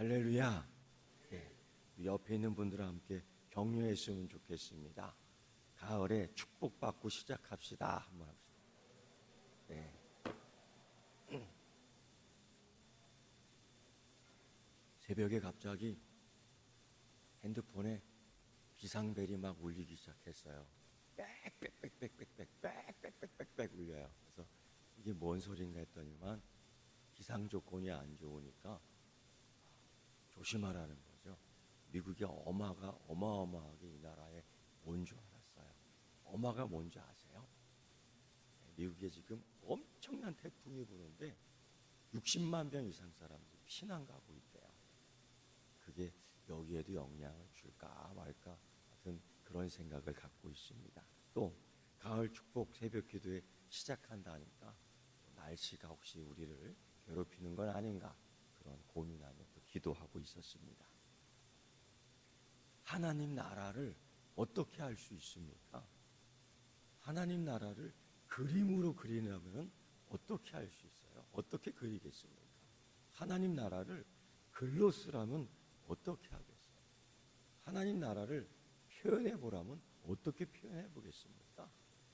할렐루야. 네, 옆에 있는 분들과 함께 격려했으면 좋겠습니다. 가을에 축복받고 시작합시다. 한번 합시다. 네. 새벽에 갑자기 핸드폰에 비상벨이 막 울리기 시작했어요. 빽빽빽빽빽빽빽빽빽 울려요. 그래서 이게 뭔 소린가 했더니만 기상 조건이 안 좋으니까 조심하라는 거죠. 미국이 어마어마하게 이 나라에 온 줄 알았어요. 어마가 뭔지 아세요? 미국에 지금 엄청난 태풍이 부는데 60만 명 이상 사람들이 피난 가고 있대요. 그게 여기에도 영향을 줄까 말까 같은 그런 생각을 갖고 있습니다. 또 가을 축복 새벽 기도에 시작한다니까 날씨가 혹시 우리를 괴롭히는 건 아닌가 그런 고민하며 또 기도하고 있었습니다. 하나님 나라를 어떻게 알 수 있습니까? 하나님 나라를 그림으로 그리려면 어떻게 할 수 있어요? 어떻게 그리겠습니까? 하나님 나라를 글로 쓰라면 어떻게 하겠어요? 하나님 나라를 표현해 보라면 어떻게 표현해 보겠습니까?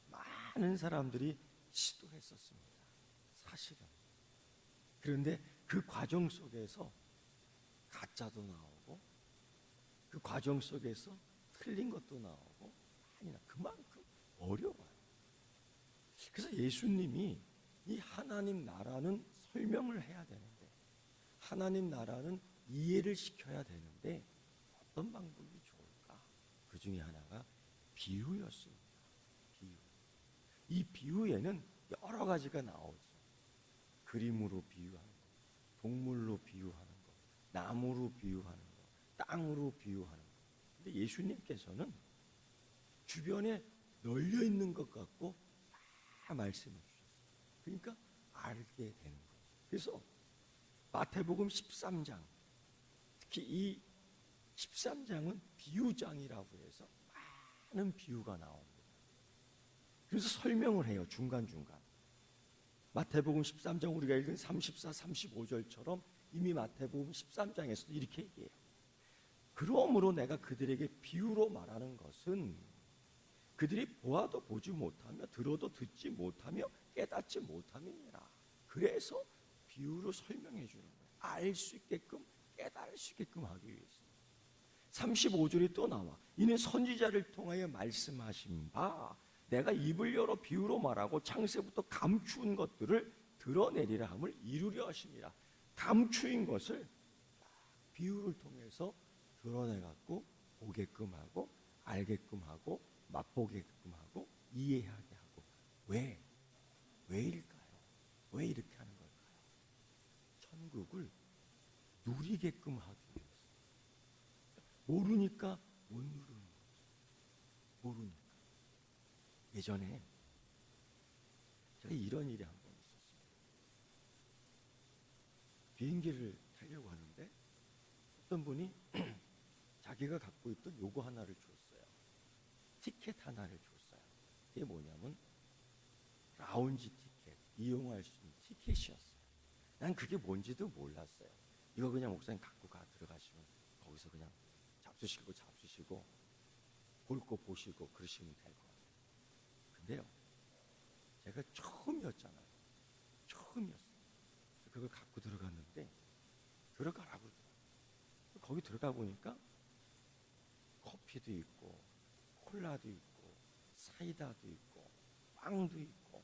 많은 사람들이 시도했었습니다. 사실은. 그런데 그 과정 속에서 가짜도 나오고 그 과정 속에서 틀린 것도 나오고 아니나 그만큼 어려워요. 그래서 예수님이 이 하나님 나라는 설명을 해야 되는데 하나님 나라는 이해를 시켜야 되는데 어떤 방법이 좋을까? 그 중에 하나가 비유였습니다. 비유. 이 비유에는 여러 가지가 나오죠. 그림으로 비유하는 거, 동물로 비유하는 거, 나무로 비유하는 거, 땅으로 비유하는 거. 근데 예수님께서는 주변에 널려 있는 것 같고 다 말씀해 주셨어요. 그러니까 알게 되는 거예요. 그래서 마태복음 13장, 특히 이 13장은 비유장이라고 해서 많은 비유가 나옵니다. 그래서 설명을 해요. 중간중간. 마태복음 13장 우리가 읽은 34, 35절처럼 이미 마태복음 13장에서도 이렇게 얘기해요. 그러므로 내가 그들에게 비유로 말하는 것은 그들이 보아도 보지 못하며 들어도 듣지 못하며 깨닫지 못함이니라. 그래서 비유로 설명해 주는 거예요. 알 수 있게끔 깨달을 수 있게끔 하기 위해서. 35절이 또 나와. 이는 선지자를 통하여 말씀하신 바 내가 입을 열어 비유로 말하고 창세부터 감추은 것들을 드러내리라 함을 이루려 하심이라. 감추인 것을 비유를 통해서 드러내갖고 보게끔 하고 알게끔 하고 맛보게끔 하고 이해하게 하고. 왜일까요? 왜 이렇게 하는 걸까요? 천국을 누리게끔 하기 위해서. 모르니까 못 누르는 거죠. 모르니까. 예전에 제가 이런 일이 한 번 있었어요. 비행기를 타려고 하는데 어떤 분이 자기가 갖고 있던 요거 하나를 줬어요. 티켓 하나를 줬어요. 그게 뭐냐면 라운지 티켓, 이용할 수 있는 티켓이었어요. 난 그게 뭔지도 몰랐어요. 이거 그냥 목사님 갖고 들어가시면 거기서 그냥 잡수시고 볼 거 보시고 그러시면 될 것 같아요. 근데요, 제가 처음이었잖아요. 처음이었어요. 그걸 갖고 들어갔는데 들어가라고 그러더라고요. 거기 들어가 보니까 커피도 있고 콜라도 있고 사이다도 있고 빵도 있고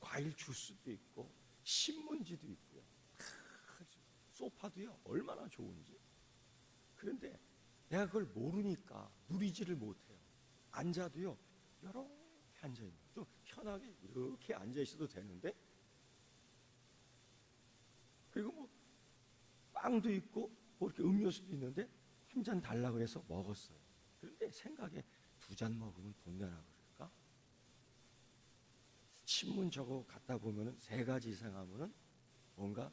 과일 주스도 있고 신문지도 있고요. 소파도요. 얼마나 좋은지. 그런데 내가 그걸 모르니까 누리지를 못해요. 앉아도요. 이렇게 앉아있는. 좀 편하게 이렇게 앉아있어도 되는데 그리고 뭐 빵도 있고 뭐 이렇게 음료수도 있는데 한 잔 달라고 해서 먹었어요. 그런데 생각에 2잔 먹으면 돈 내나 그럴까? 신문 저거 갖다 보면은 3가지 이상 하면은 뭔가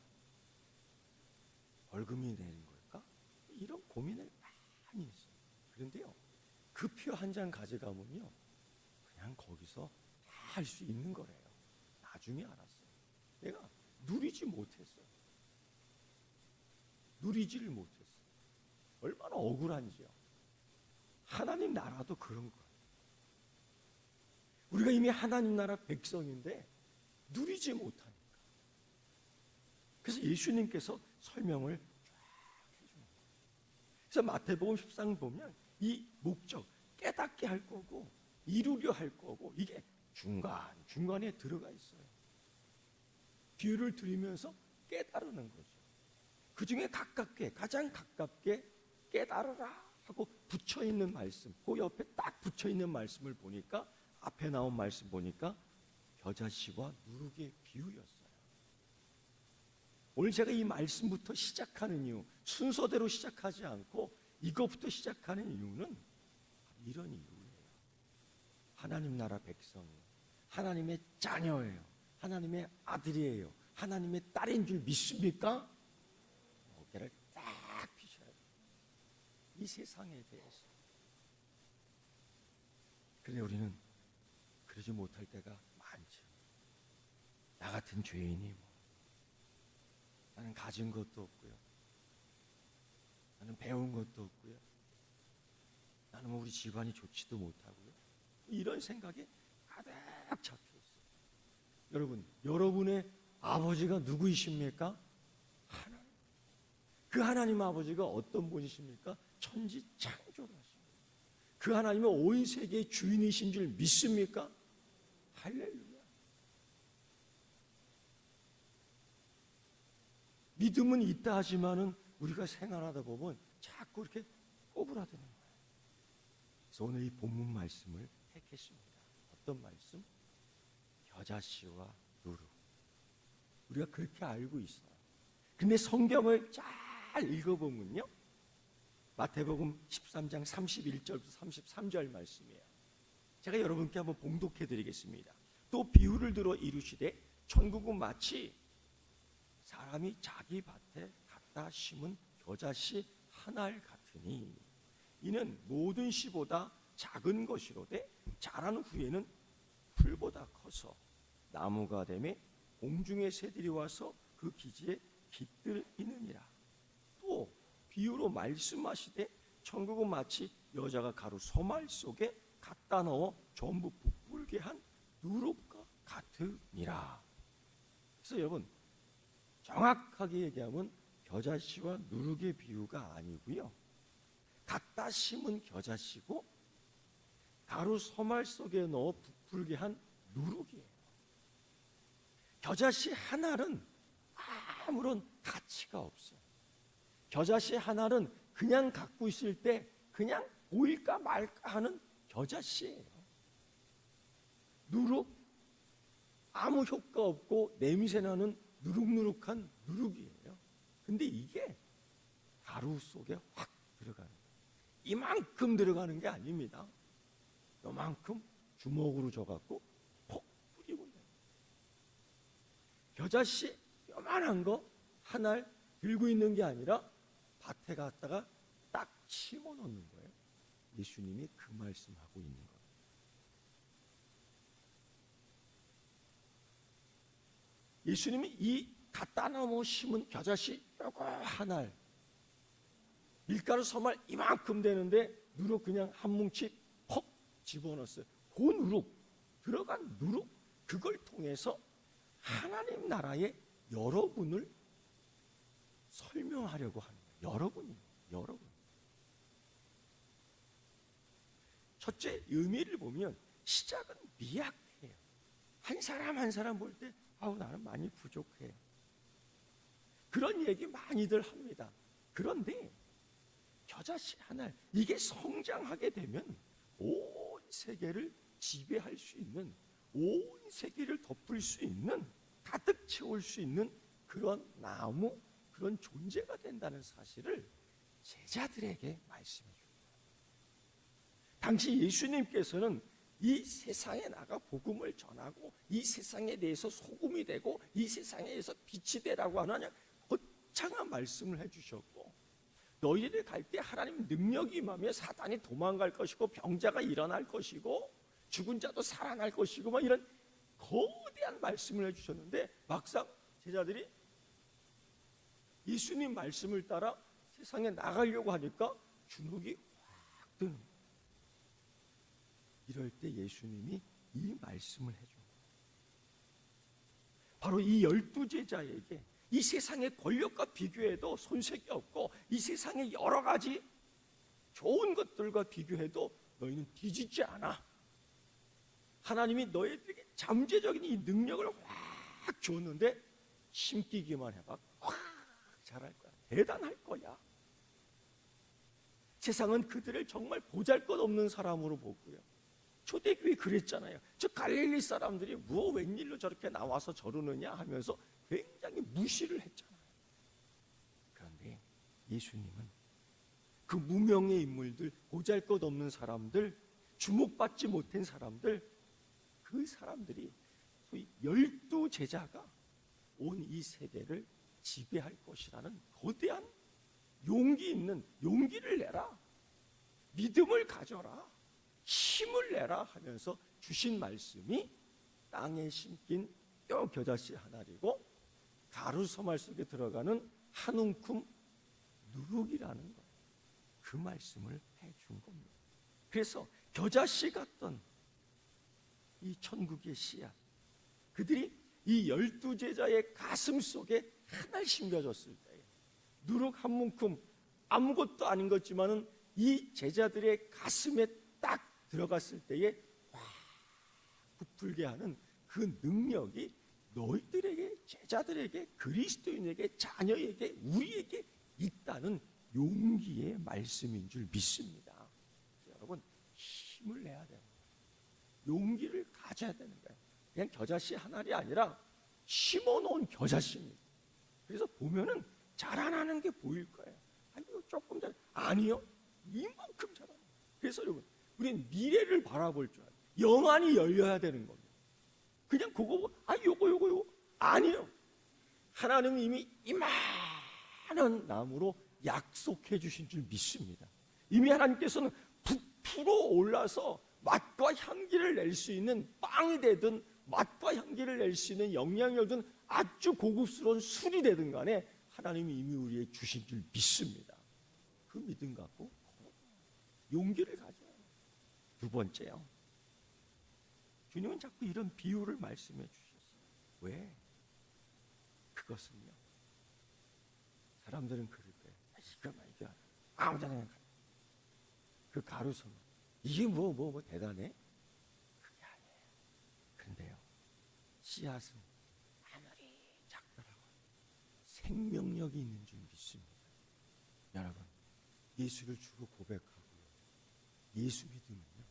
벌금이 내는 걸까? 이런 고민을 많이 했어요. 그런데요, 그 표 한 장 가져가면요, 그냥 거기서 다 할 수 있는 거래요. 나중에 알았어요. 내가 누리지 못했어요. 누리지를 못했어요. 얼마나 억울한지요. 하나님 나라도 그런 거예요. 우리가 이미 하나님 나라 백성인데 누리지 못하니까. 그래서 예수님께서 설명을 쫙 해주는 거예요. 그래서 마태복음 14장 보면 이 목적, 깨닫게 할 거고 이루려 할 거고 이게 중간에 들어가 있어요. 비유를 들으면서 깨달으는 거죠. 그 중에 가장 가깝게 깨달으라 하고 붙여있는 말씀, 그 옆에 딱 붙여있는 말씀을 보니까 앞에 나온 말씀 보니까 겨자씨와 누룩의 비유였어요. 오늘 제가 이 말씀부터 시작하는 이유, 순서대로 시작하지 않고 이것부터 시작하는 이유는 이런 이유예요. 하나님 나라 백성이에요. 하나님의 자녀예요. 하나님의 아들이에요. 하나님의 딸인 줄 믿습니까? 어깨를 딱 피셔야 돼요. 이 세상에 대해서. 그런데 우리는 그러지 못할 때가 많죠. 나 같은 죄인이 뭐. 나는 가진 것도 없고요. 나는 배운 것도 없고요. 나는 뭐 우리 집안이 좋지도 못하고요. 이런 생각에 가득 잡혀 있어요. 여러분, 여러분의 아버지가 누구이십니까? 하나님. 그 하나님 아버지가 어떤 분이십니까? 천지창조하십니다. 그 하나님은 온 세계의 주인이신 줄 믿습니까? 할렐루야. 믿음은 있다 하지만은 우리가 생활하다 보면 자꾸 이렇게 꼬부라드는 거예요. 그래서 오늘 이 본문 말씀을 택했습니다. 어떤 말씀? 겨자씨와 누룩. 우리가 그렇게 알고 있어요. 근데 성경을 잘 읽어보면요, 마태복음 13장 31절부터 33절 말씀이에요. 제가 여러분께 한번 봉독해 드리겠습니다. 또 비유를 들어 이르시되 천국은 마치 사람이 자기 밭에 갖다 심은 겨자씨 한 알 같으니 이는 모든 씨보다 작은 것이로되 자란 후에는 풀보다 커서 나무가 되매 공중의 새들이 와서 그 기지에 깃들이느니라. 또 비유로 말씀하시되 천국은 마치 여자가 가루 소말 속에 갖다 넣어 전부 부풀게 한 누룩과 같으니라. 그래서 여러분, 정확하게 얘기하면 겨자씨와 누룩의 비유가 아니고요, 갖다 심은 겨자씨고 가루 소말 속에 넣어 부풀게 한 누룩이에요. 겨자씨 한 알은 아무런 가치가 없어요. 겨자씨 한 알은 그냥 갖고 있을 때 그냥 보일까 말까 하는 겨자씨예요. 누룩, 아무 효과 없고 냄새나는 누룩누룩한 누룩이에요. 근데 이게 가루 속에 확 들어가는 거예요. 이만큼 들어가는 게 아닙니다. 요만큼 주먹으로 져갖고 폭 뿌리고 있는 거예요. 겨자씨 요만한 거 한 알 들고 있는 게 아니라 밭에 갔다가 딱 심어 놓는 거예요. 예수님이 그 말씀하고 있는 거예요. 예수님이 이 갖다 놓아 심은 겨자씨 요거 한 알, 밀가루 소말 이만큼 되는데 누룩 그냥 한 뭉치 퍽 집어넣었어요. 그 누룩, 들어간 누룩, 그걸 통해서 하나님 나라의 여러분을 설명하려고 하는 거예요. 여러분. 첫째 의미를 보면 시작은 미약해요. 한 사람 한 사람 볼 때 아우 나는 많이 부족해. 그런 얘기 많이들 합니다. 그런데 겨자씨 하나, 이게 성장하게 되면 온 세계를 지배할 수 있는, 온 세계를 덮을 수 있는, 가득 채울 수 있는 그런 나무, 그런 존재가 된다는 사실을 제자들에게 말씀해 줍니다. 당시 예수님께서는 이 세상에 나가 복음을 전하고 이 세상에 대해서 소금이 되고 이 세상에 대해서 빛이 되라고 하는 거창한 말씀을 해주셨고, 너희들 갈 때 하나님 능력이 임하며 사단이 도망갈 것이고 병자가 일어날 것이고 죽은 자도 살아날 것이고 막 이런 거대한 말씀을 해주셨는데 막상 제자들이 예수님 말씀을 따라 세상에 나가려고 하니까 주눅이 확 드는 거예요. 이럴 때 예수님이 이 말씀을 해준 거예요. 바로 이 12제자에게 이 세상의 권력과 비교해도 손색이 없고 이 세상의 여러 가지 좋은 것들과 비교해도 너희는 뒤지지 않아. 하나님이 너희들에게 잠재적인 이 능력을 확 줬는데 심기기만 해봐. 확 잘할 거야. 대단할 거야. 세상은 그들을 정말 보잘것없는 사람으로 보고요. 초대교회 그랬잖아요. 저 갈릴리 사람들이 뭐 웬일로 저렇게 나와서 저러느냐 하면서 굉장히 무시를 했잖아요. 그런데 예수님은 그 무명의 인물들, 보잘것없는 사람들, 주목받지 못한 사람들, 그 사람들이 소위 12제자가 온 이 세대를 지배할 것이라는 거대한 용기 있는 용기를 내라, 믿음을 가져라, 힘을 내라 하면서 주신 말씀이 땅에 심긴 뼈 겨자씨 하나리고 가루 서말 속에 들어가는 한 움큼 누룩이라는 것, 그 말씀을 해준 겁니다. 그래서 겨자씨 같던 이 천국의 씨앗, 그들이 이 12제자의 가슴 속에 하나 심겨졌을 때 누룩 한 움큼 아무것도 아닌 것지만은 이 제자들의 가슴에 딱 들어갔을 때에 확 부풀게 하는 그 능력이 너희들에게, 제자들에게, 그리스도인에게, 자녀에게, 우리에게 있다는 용기의 말씀인 줄 믿습니다. 여러분, 힘을 내야 돼요. 용기를 가져야 되는 거예요. 그냥 겨자씨 하나이 아니라 심어놓은 겨자씨입니다. 그래서 보면은 자라나는 게 보일 거예요. 아니요, 조금 잘, 아니요, 이만큼 자라요. 그래서 여러분, 우리는 미래를 바라볼 줄 알아요. 영안이 열려야 되는 겁니다. 그냥 그거, 요거 아니요. 하나님은 이미 이만한 나무로 약속해 주신 줄 믿습니다. 이미 하나님께서는 부풀어 올라서 맛과 향기를 낼 수 있는 빵이 되든 맛과 향기를 낼 수 있는 영양이든 아주 고급스러운 술이 되든 간에 하나님이 이미 우리에게 주신 줄 믿습니다. 그 믿음 갖고 용기를 가져요. 두 번째요, 주님은 자꾸 이런 비유를 말씀해 주셨어요. 왜? 그것은요, 사람들은 그럴 거예요. 이거 아무데나 그 가루섬 이게 뭐 대단해? 그게 아니에요. 그런데요, 씨앗은 아무리 작더라도 생명력이 있는 줄 믿습니다. 여러분, 예수를 주로 고백하고 예수 믿으면요,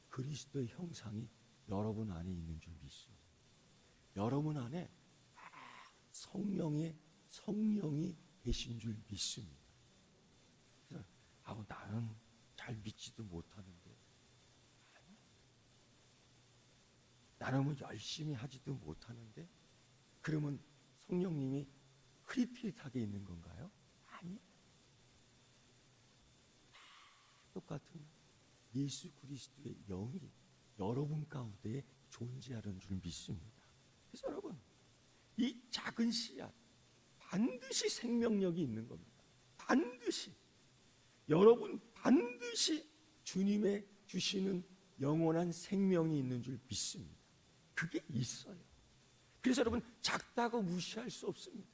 그리스도의 형상이 여러분 안에 있는 줄 믿습니다. 여러분 안에 성령이 계신 줄 믿습니다. 그래서 나는 잘 믿지도 못하는데, 나는 뭐 열심히 하지도 못하는데, 그러면 성령님이 흐릿흐릿하게 있는 건가요? 아니요. 똑같은 예수 그리스도의 영이 여러분 가운데 존재하는 줄 믿습니다. 그래서 여러분, 이 작은 씨앗 반드시 생명력이 있는 겁니다. 반드시. 여러분 반드시 주님의 주시는 영원한 생명이 있는 줄 믿습니다. 그게 있어요. 그래서 여러분, 작다고 무시할 수 없습니다.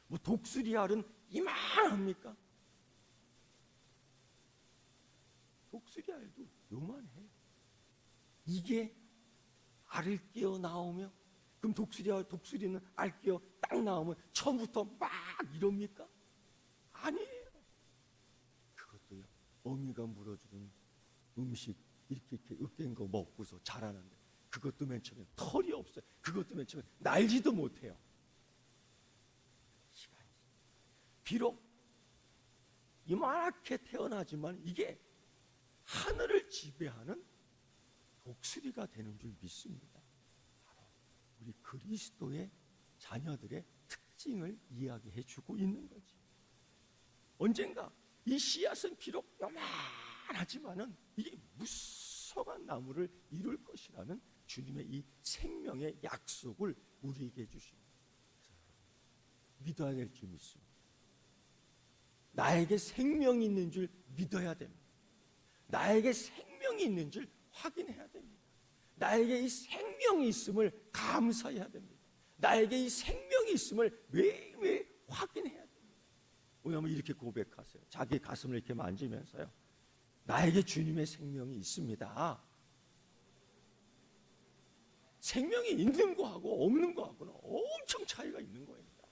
뭐 독수리 알은 이만합니까? 독수리 알도 요만해. 이게 알을 끼어 나오면, 그럼 독수리는 알 끼어 딱 나오면 처음부터 막 이럽니까? 아니에요. 그것도요, 어미가 물어주는 음식 이렇게 으깬 거 먹고서 자라는데, 그것도 맨 처음에 털이 없어요. 그것도 맨 처음에 날지도 못해요. 시간이. 비록 이만하게 태어나지만 이게 하늘을 지배하는 독수리가 되는 줄 믿습니다. 바로 우리 그리스도의 자녀들의 특징을 이야기해 주고 있는 거지. 언젠가 이 씨앗은 비록 요만하지만은 이게 무성한 나무를 이룰 것이라는 주님의 이 생명의 약속을 우리에게 주십니다. 믿어야 될 줄 믿습니다. 나에게 생명이 있는 줄 믿어야 됩니다. 나에게 생명이 있는 줄 확인해야 됩니다. 나에게 이 생명이 있음을 감사해야 됩니다. 나에게 이 생명이 있음을 매일매일 확인해야 됩니다. 오늘 한번 이렇게 고백하세요. 자기 가슴을 이렇게 만지면서요. 나에게 주님의 생명이 있습니다. 생명이 있는 거하고 없는 거하고는 엄청 차이가 있는 거입니다.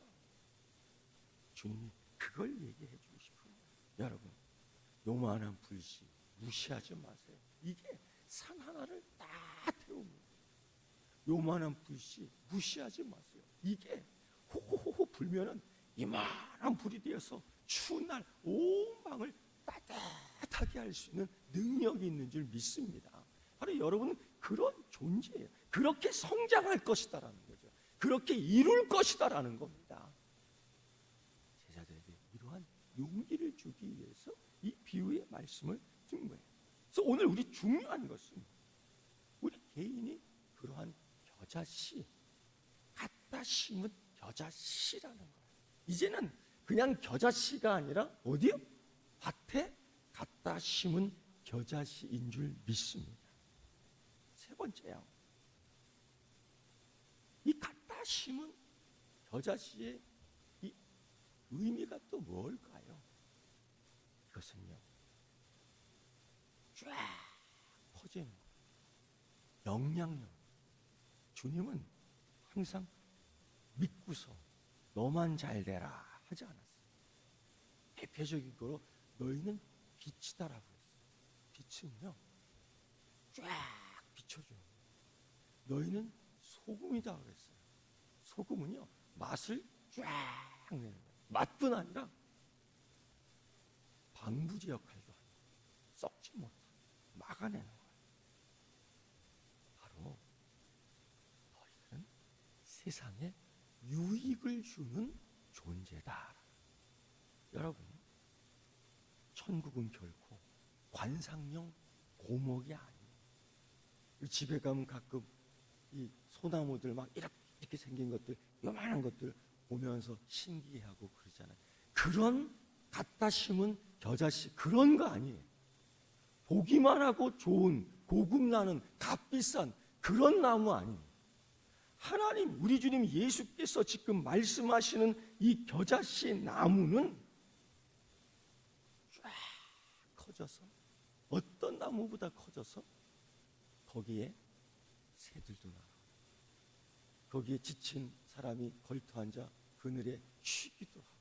주님이 그걸 얘기해 주고 싶은 거예요. 여러분, 요만한 불씨 무시하지 마세요. 이게 산 하나를 다 태웁니다. 요만한 불씨 무시하지 마세요. 이게 호호호호 불면은 이만한 불이 되어서 추운 날 온 방을 따뜻하게 할 수 있는 능력이 있는 줄 믿습니다. 바로 여러분은 그런 존재예요. 그렇게 성장할 것이다라는 거죠. 그렇게 이룰 것이다라는 겁니다. 제자들에게 이러한 용기를 주기 위해서 이 비유의 말씀을 준 거예요. 그래서 오늘 우리 중요한 것은 우리 개인이 그러한 겨자씨, 갖다 심은 겨자씨라는 거예요. 이제는 그냥 겨자씨가 아니라 어디요? 밭에 갖다 심은 겨자씨인 줄 믿습니다. 세 번째요. 이 갖다 심은 겨자씨의 이 의미가 또 뭘까요? 이것은요, 쫙 퍼지는 거예요. 영향력. 주님은 항상 믿고서 너만 잘 되라 하지 않았어요. 대표적인 거로 너희는 빛이다라고 했어요. 빛은요, 쫙 비춰줘요. 너희는 소금이다 그랬어요. 소금은요, 맛을 쫙 내는 거예요. 맛뿐 아니라 방부제 역할도 하고 썩지 못하게 막아내는 거예요. 바로 너희들은 세상에 유익을 주는 존재다. 여러분, 천국은 결코 관상용 고목이 아니에요. 집에 가면 가끔 이 소나무들 막 이렇게 생긴 것들, 요만한 것들 보면서 신기해하고 그러잖아요. 그런 갖다 심은 겨자씨 그런 거 아니에요. 보기만 하고 좋은 고급나는 값비싼 그런 나무 아니에요. 하나님, 우리 주님 예수께서 지금 말씀하시는 이 겨자씨 나무는 쫙 커져서 어떤 나무보다 커져서 거기에 새들도 나고 거기에 지친 사람이 걸터앉아 그늘에 쉬기도 하고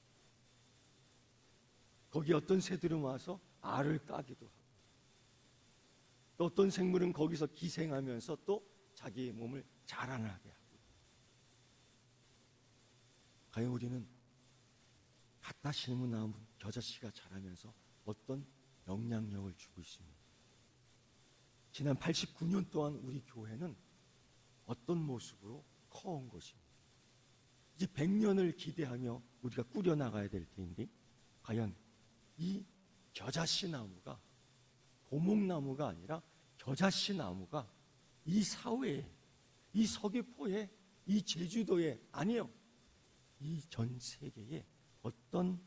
거기 어떤 새들은 와서 알을 까기도 하고 또 어떤 생물은 거기서 기생하면서 또 자기의 몸을 자라나게 하고 과연 우리는 갖다 심은 나무 겨자씨가 자라면서 어떤 영향력을 주고 있습니다. 지난 89년 동안 우리 교회는 어떤 모습으로 커온 것입니다. 이제 100년을 기대하며 우리가 꾸려나가야 될 텐데 과연 이 겨자씨 나무가 고목나무가 아니라 겨자씨 나무가 이 사회에 이 서귀포에 이 제주도에 아니요 이 전 세계에 어떤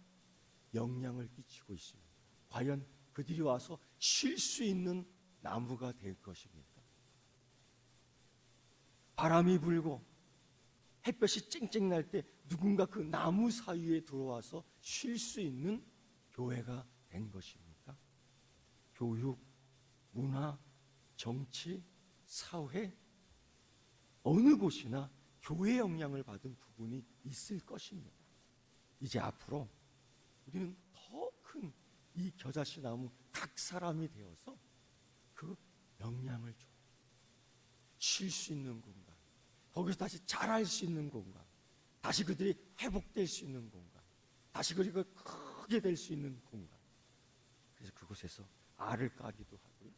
영향을 끼치고 있습니다. 과연 그들이 와서 쉴 수 있는 나무가 될 것입니까? 바람이 불고 햇볕이 쨍쨍 날 때 누군가 그 나무 사이에 들어와서 쉴 수 있는 교회가 된 것입니까? 교육, 문화, 정치, 사회 어느 곳이나 교회 영향을 받은 부분이 있을 것입니다. 이제 앞으로 우리는 더 큰 이 겨자씨 나무 각 사람이 되어서 그 영향을 줘요. 쉴 수 있는 공간, 거기서 다시 자랄 수 있는 공간, 다시 그들이 회복될 수 있는 공간, 다시 그리고 크게 될 수 있는 공간. 그래서 그곳에서 알을 까기도 하고요.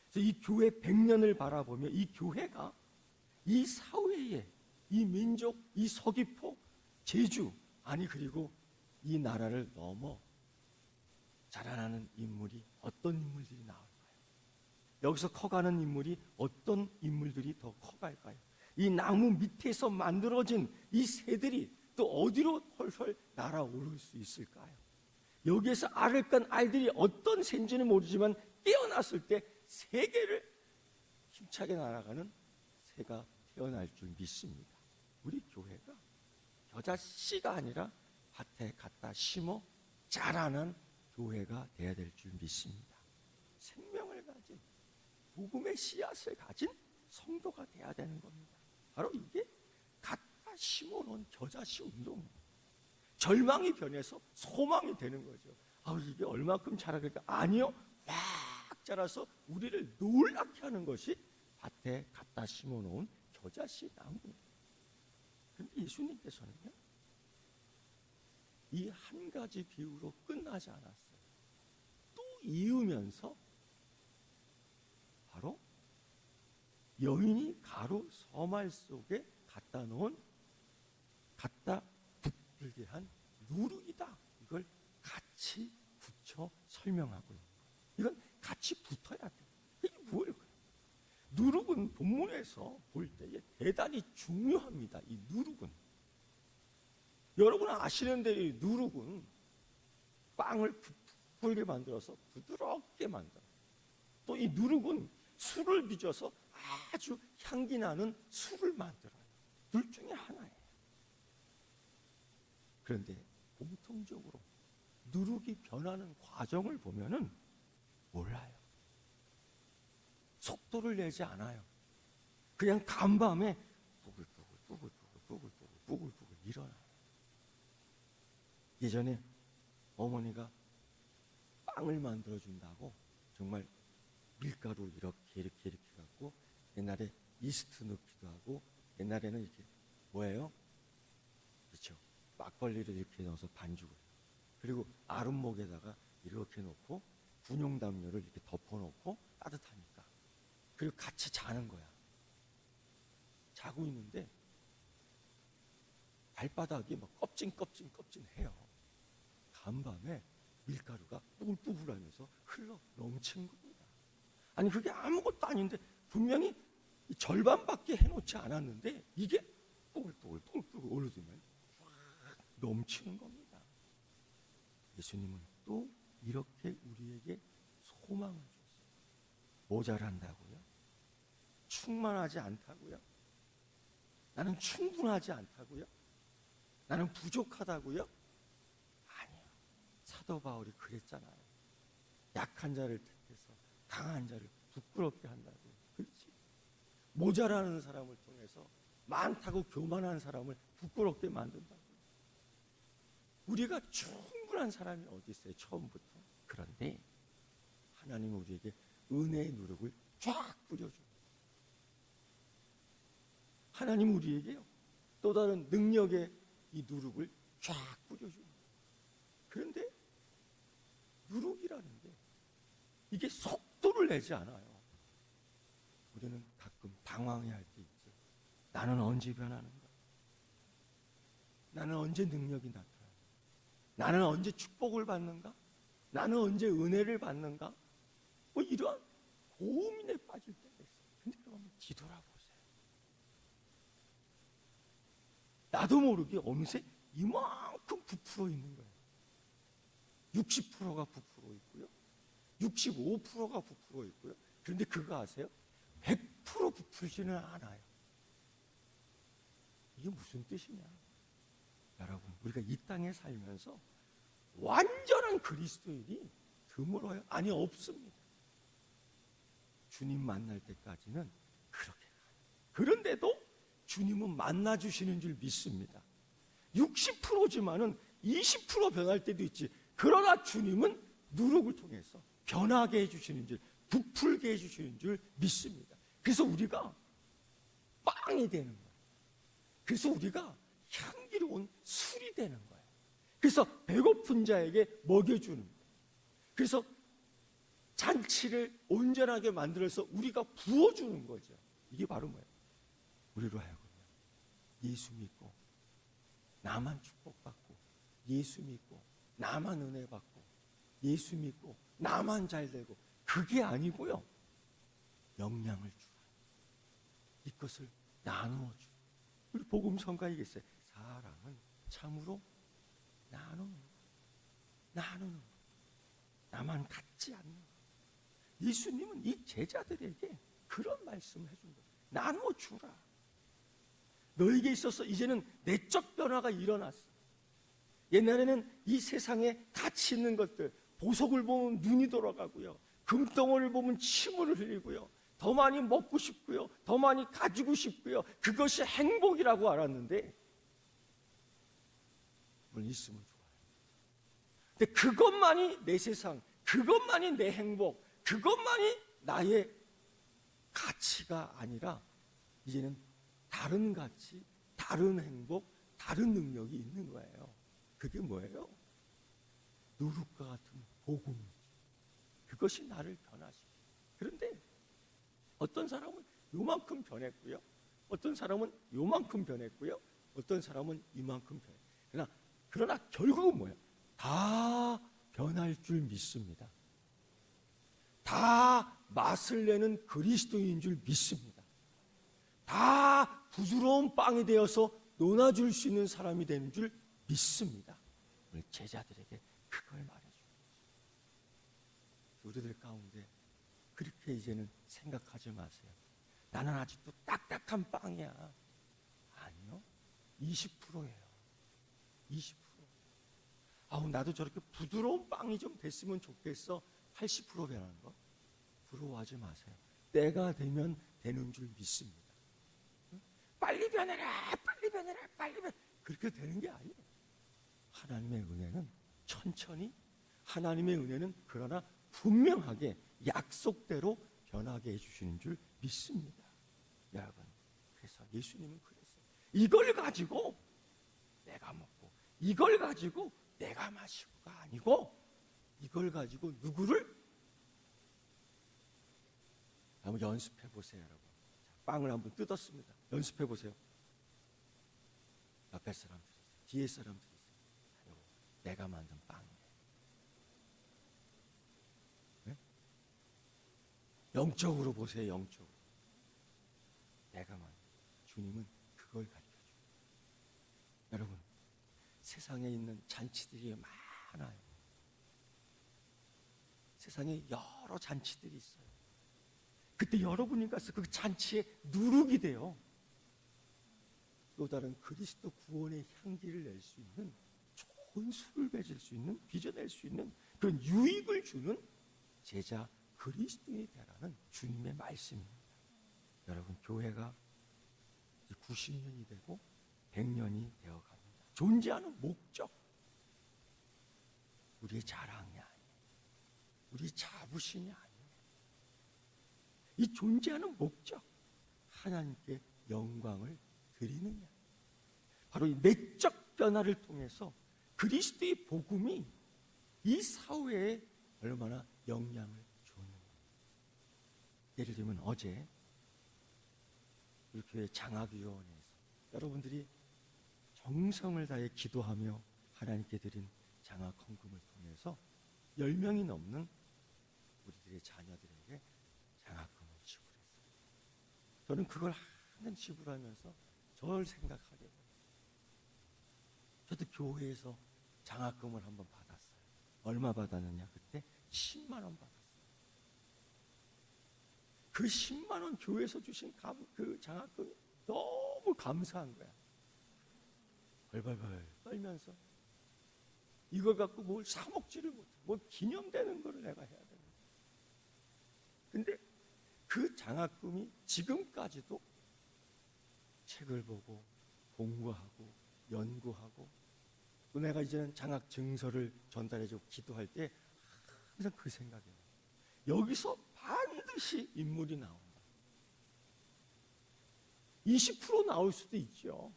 그래서 이 교회 100년을 바라보며 이 교회가 이 사회에 이 민족, 이 서귀포, 제주 아니 그리고 이 나라를 넘어 자라나는 인물이 어떤 인물들이 나올까요? 여기서 커가는 인물이 어떤 인물들이 더 커갈까요? 이 나무 밑에서 만들어진 이 새들이 또 어디로 헐헐 날아오를 수 있을까요? 여기에서 알을 깐 알들이 어떤 새인지는 모르지만 깨어났을 때 세계를 힘차게 날아가는 새가 태어날 줄 믿습니다. 우리 교회가 겨자씨가 아니라 밭에 갖다 심어 자라는 교회가 돼야 될 줄 믿습니다. 생명을 가진 복음의 씨앗을 가진 성도가 돼야 되는 겁니다. 바로 이게 갖다 심어놓은 겨자씨 운동이에요. 절망이 변해서 소망이 되는 거죠. 이게 얼마큼 자라길까? 아니요, 막 자라서 우리를 놀랍게 하는 것이 밭에 갖다 심어놓은 겨자씨 나무예요. 그런데 예수님께서는요, 이 한 가지 비유로 끝나지 않았어요. 또 이으면서 바로 여인이 가루 서말 속에 갖다 붙들게 한 누룩이다. 이걸 같이 붙여 설명하고 있는 거예요. 이건 같이 붙어야 돼요. 이게 뭐예요? 누룩은 본문에서 볼 때에 대단히 중요합니다. 이 누룩은. 여러분 아시는 대로 이 누룩은 빵을 부풀게 만들어서 부드럽게 만들어요. 또 이 누룩은 술을 빚어서 아주 향기 나는 술을 만들어요. 둘 중에 하나예요. 그런데 공통적으로 누룩이 변하는 과정을 보면은 몰라요. 속도를 내지 않아요. 그냥 간밤에 부글부글 일어나요. 예전에 어머니가 빵을 만들어준다고 정말 밀가루 이렇게 갖고 옛날에 이스트 넣기도 하고 옛날에는 이렇게 뭐예요? 그렇죠. 막걸리를 이렇게 넣어서 반죽을 해요. 그리고 아랫목에다가 이렇게 놓고 군용담요를 이렇게 덮어놓고 따뜻하니까 그리고 같이 자는 거야. 자고 있는데 발바닥이 막 껍질해요. 간밤에 밀가루가 뿔뿔하면서 흘러 넘치는 겁니다. 아니 그게 아무것도 아닌데 분명히 절반밖에 해놓지 않았는데 이게 뿔뿔 오르더니 넘치는 겁니다. 예수님은 또 이렇게 우리에게 소망을 줬어요. 모자란다고요? 충만하지 않다고요? 나는 충분하지 않다고요? 나는 부족하다고요? 아니요. 사도 바울이 그랬잖아요. 약한 자를 택해서 강한 자를 부끄럽게 한다고요. 그렇지? 모자라는 사람을 통해서 많다고 교만한 사람을 부끄럽게 만든다고요. 우리가 충분한 사람이 어디 있어요? 처음부터. 그런데 하나님은 우리에게 은혜의 누룩을 쫙 뿌려줍니다. 하나님은 우리에게요, 또 다른 능력의 이 누룩을 쫙 뿌려줍니다. 그런데 누룩이라는 게 이게 속도를 내지 않아요. 우리는 가끔 당황해 할 때 있죠. 나는 언제 변하는가? 나는 언제 능력이 나타나는가? 나는 언제 축복을 받는가? 나는 언제 은혜를 받는가? 뭐 이러한 고민에 빠질 때가 있어요. 근데 여러분 뒤돌아보세요. 나도 모르게 어느새 이만큼 부풀어 있는 거예요. 60%가 부풀어 있고요. 65%가 부풀어 있고요. 그런데 그거 아세요? 100% 부풀지는 않아요. 이게 무슨 뜻이냐? 여러분, 우리가 이 땅에 살면서 완전한 그리스도인이 드물어요? 아니, 없습니다. 주님 만날 때까지는 그렇게 가요. 그런데도 주님은 만나주시는 줄 믿습니다. 60%지만은 20% 변할 때도 있지. 그러나 주님은 누룩을 통해서 변하게 해주시는 줄, 부풀게 해주시는 줄 믿습니다. 그래서 우리가 빵이 되는 거예요. 그래서 우리가 향기로운 술이 되는 거예요. 그래서 배고픈 자에게 먹여주는 거예요. 그래서 잔치를 온전하게 만들어서 우리가 부어주는 거죠. 이게 바로 뭐예요? 우리로 하여금요, 예수 믿고 나만 축복받고, 예수 믿고 나만 은혜 받고, 예수 믿고 나만 잘 되고, 그게 아니고요, 영향을 주라. 이것을 나누어 주라. 우리 복음성가에 있어요. 사랑은 참으로 나누는 나만 갖지 않는 것. 예수님은 이 제자들에게 그런 말씀을 해준 거예요. 나누어 주라. 너에게 있어서 이제는 내적 변화가 일어났어. 옛날에는 이 세상에 가치 있는 것들, 보석을 보면 눈이 돌아가고요, 금덩어리를 보면 침을 흘리고요, 더 많이 먹고 싶고요, 더 많이 가지고 싶고요, 그것이 행복이라고 알았는데 물론 있으면 좋아요. 근데 그것만이 내 세상, 그것만이 내 행복, 그것만이 나의 가치가 아니라 이제는 다른 가치, 다른 행복, 다른 능력이 있는 거예요. 그게 뭐예요? 누룩과 같은 복음이지. 그것이 나를 변화시켜요. 그런데 어떤 사람은 요만큼 변했고요, 어떤 사람은 요만큼 변했고요, 어떤 사람은 이만큼 변했어요. 그러나 결국은 뭐예요? 다 변할 줄 믿습니다. 다 맛을 내는 그리스도인 줄 믿습니다. 다 부드러운 빵이 되어서 논아줄 수 있는 사람이 되는 줄 믿습니다. 오늘 제자들에게 그걸 말해주는 거죠. 우리들 가운데 그렇게 이제는 생각하지 마세요. 나는 아직도 딱딱한 빵이야. 아니요, 20%예요. 20%. 아우, 나도 저렇게 부드러운 빵이 좀 됐으면 좋겠어. 80% 변하는 거 부러워하지 마세요. 때가 되면 되는 줄 믿습니다. 빨리 변해라, 빨리 변해라, 빨리 변해라. 그렇게 되는 게 아니에요. 하나님의 은혜는 천천히, 하나님의 은혜는 그러나 분명하게 약속대로 변하게 해주시는 줄 믿습니다. 여러분, 그래서 예수님은 그랬어요. 이걸 가지고 내가 먹고 이걸 가지고 내가 마시고가 아니고, 이걸 가지고 누구를? 한번 연습해 보세요, 여러분. 빵을 한번 뜯었습니다. 연습해 보세요. 앞에 사람들이 있어요, 뒤에 사람들이 있어요. 내가 만든 빵이에요. 네? 영적으로 보세요. 영적으로. 내가 만든. 주님은 그걸 가르쳐줘요. 여러분, 세상에 있는 잔치들이 많아요. 세상에 여러 잔치들이 있어요. 그때 여러분이 가서 그 잔치에 누룩이 돼요. 또 다른 그리스도 구원의 향기를 낼 수 있는, 좋은 술을 맺을 수 있는, 빚어낼 수 있는 그런 유익을 주는 제자 그리스도인이 되라는 주님의 말씀입니다. 여러분, 교회가 90년이 되고 100년이 되어갑니다. 존재하는 목적, 우리의 자랑이 아니에요. 우리 자부심이 아니에요. 이 존재하는 목적, 하나님께 영광을 드리느냐. 바로 이 내적 변화를 통해서 그리스도의 복음이 이 사회에 얼마나 영향을 줬느냐. 예를 들면 어제 우리 교회 장학위원회에서 여러분들이 정성을 다해 기도하며 하나님께 드린 장학 헌금을 통해서 10명이 넘는 우리들의 자녀들에게 장학금을 지불했어요. 저는 그걸 항상 지불하면서 저를 생각하게 돼요. 저도 교회에서 장학금을 한번 받았어요. 얼마 받았느냐? 그때 10만 원 받았어요. 그 10만 원 교회에서 주신 그 장학금이 너무 감사한 거야. 벌벌벌 떨면서 이걸 갖고 뭘 사 먹지를 못해. 뭘 기념되는 걸 내가 해야 되는 거야. 근데 그 장학금이 지금까지도 책을 보고 공부하고 연구하고, 또 내가 이제는 장학 증서를 전달해주고 기도할 때 항상 그 생각이 나요. 여기서 반드시 인물이 나온다. 20% 나올 수도 있죠.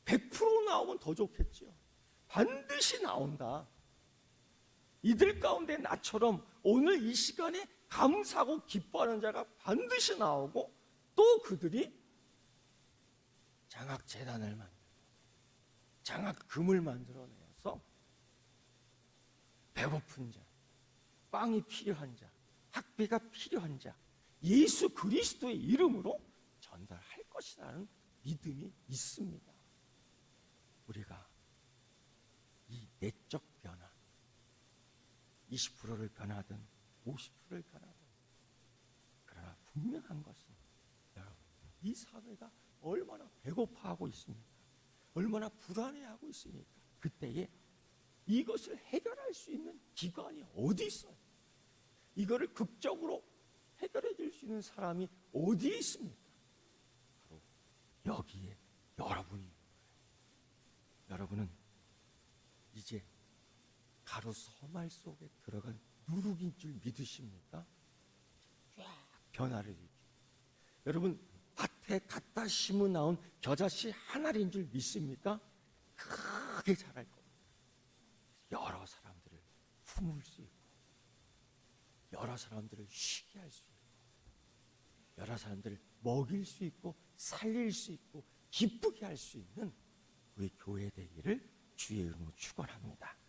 100% 나오면 더 좋겠죠. 반드시 나온다. 이들 가운데 나처럼 오늘 이 시간에 감사하고 기뻐하는 자가 반드시 나오고, 또 그들이 장학재단을 만들고 장학금을 만들어내서 배고픈 자, 빵이 필요한 자, 학비가 필요한 자, 예수 그리스도의 이름으로 전달할 것이라는 믿음이 있습니다. 우리가 20%를 변하든 50%를 변하든, 그러나 분명한 것은 여러분, 이 사회가 얼마나 배고파하고 있습니까? 얼마나 불안해하고 있습니까? 그때에 이것을 해결할 수 있는 기관이 어디 있어요? 이거를 극적으로 해결해 줄 수 있는 사람이 어디에 있습니까? 바로 여기에 여러분이 있는 거예요. 여러분은 이제 가로 서말 속에 들어간 누룩인 줄 믿으십니까? 쫙 변화를 일으키고, 여러분 밭에 갖다 심어 나온 겨자씨 하나인 줄 믿습니까? 크게 자랄 겁니다. 여러 사람들을 품을 수 있고, 여러 사람들을 쉬게 할 수 있고, 여러 사람들을 먹일 수 있고, 살릴 수 있고, 기쁘게 할 수 있는 우리 교회 되기를 주의 이름으로 축원합니다.